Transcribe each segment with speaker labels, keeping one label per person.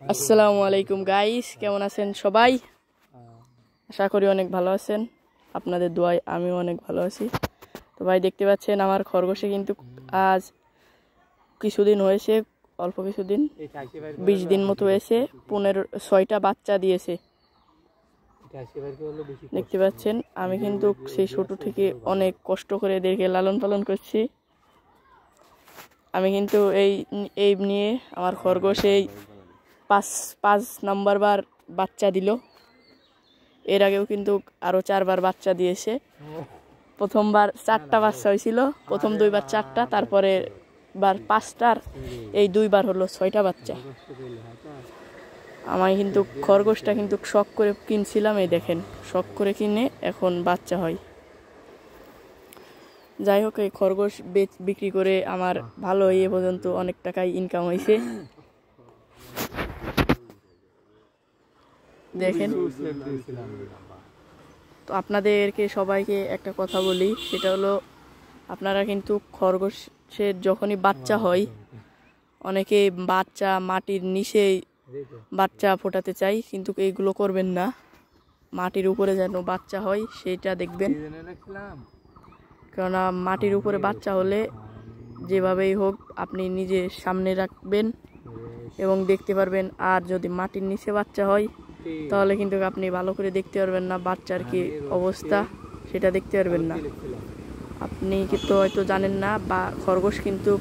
Speaker 1: আসসালামু আলাইকুম গাইস, কেমন আছেন সবাই? আশা করি অনেক ভালো আছেন। আপনাদের দোয়ায় আমিও অনেক ভালো আছি। তো ভাই দেখতে পাচ্ছেন আমার খরগোশে কিন্তু আজ কিছুদিন হয়েছে, অল্প কিছুদিন, 20 দিন মতো হয়েছে, 6টা বাচ্চা দিয়েছে। দেখতে পাচ্ছেন আমি কিন্তু সেই ছোট থেকে অনেক কষ্ট করে এদেরকে লালন পালন করছি। আমি কিন্তু এই নিয়ে আমার খরগোশ এই পাঁচ নাম্বার বার বাচ্চা দিল। এর আগেও কিন্তু আরো 4বার বাচ্চা দিয়েছে। প্রথমবার 4টা বাচ্চা হয়েছিল, প্রথম 2বার 4টা, তারপরে বার 5টার, এই 2বার হলো 6টা বাচ্চা। আমি কিন্তু খরগোশটা কিন্তু শখ করে কিনছিলাম, এই দেখেন শখ করে কিনে এখন বাচ্চা হয়। যাই হোক, এই খরগোশ বিক্রি করে আমার ভালো এ পর্যন্ত অনেক টাকাই ইনকাম হয়েছে। দেখেন, তো আপনাদেরকে সবাইকে একটা কথা বলি, সেটা হলো আপনারা কিন্তু খরগোশের যখনই বাচ্চা হয়, অনেকে বাচ্চা মাটির নিচেই বাচ্চা ফোটাতে চাই, কিন্তু এইগুলো করবেন না। মাটির উপরে যেন বাচ্চা হয় সেটা দেখবেন, কেননা মাটির উপরে বাচ্চা হলে যেভাবেই হোক আপনি নিজে সামনে রাখবেন এবং দেখতে পারবেন। আর যদি মাটির নিচে বাচ্চা হয় তাহলে কিন্তু আপনি ভালো করে দেখতে পারবেন না, বাচ্চার কি অবস্থা সেটা দেখতে পারবেন না। আপনি কিন্তু হয়তো জানেন না, বা খরগোশ কিন্তু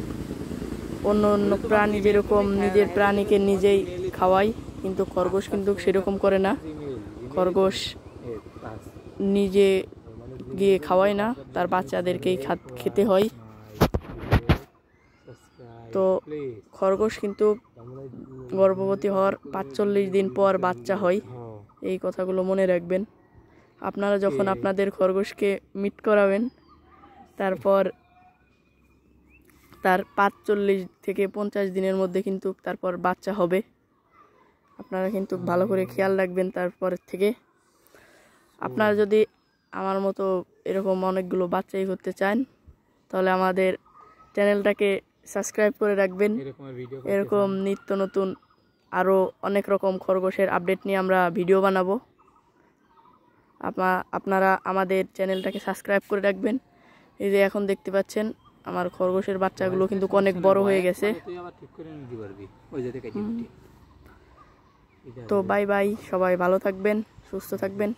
Speaker 1: অন্য প্রাণী যেরকম নিজের প্রাণীকে নিজেই খাওয়ায়, কিন্তু খরগোশ কিন্তু সেরকম করে না। খরগোশ নিজে গিয়ে খাওয়ায় না, তার বাচ্চাদেরকেই খেতে হয়। তো খরগোশ কিন্তু গর্ভবতী হওয়ার 45 দিন পর বাচ্চা হয়, এই কথাগুলো মনে রাখবেন। আপনারা যখন আপনাদের খরগোশকে মিট করাবেন, তারপর তার 45 থেকে 50 দিনের মধ্যে কিন্তু তারপর বাচ্চা হবে। আপনারা কিন্তু ভালো করে খেয়াল রাখবেন। তারপর থেকে আপনারা যদি আমার মতো এরকম অনেকগুলো বাচ্চাই করতে চান, তাহলে আমাদের চ্যানেলটাকে সাবস্ক্রাইব করে রাখবেন। এরকম নিত্য নতুন আরও অনেক রকম খরগোশের আপডেট নিয়ে আমরা ভিডিও বানাবো। আপনারা আমাদের চ্যানেলটাকে সাবস্ক্রাইব করে রাখবেন। এই যে এখন দেখতে পাচ্ছেন আমার খরগোশের বাচ্চাগুলো কিন্তু অনেক বড় হয়ে গেছে। তো বাই বাই, সবাই ভালো থাকবেন, সুস্থ থাকবেন।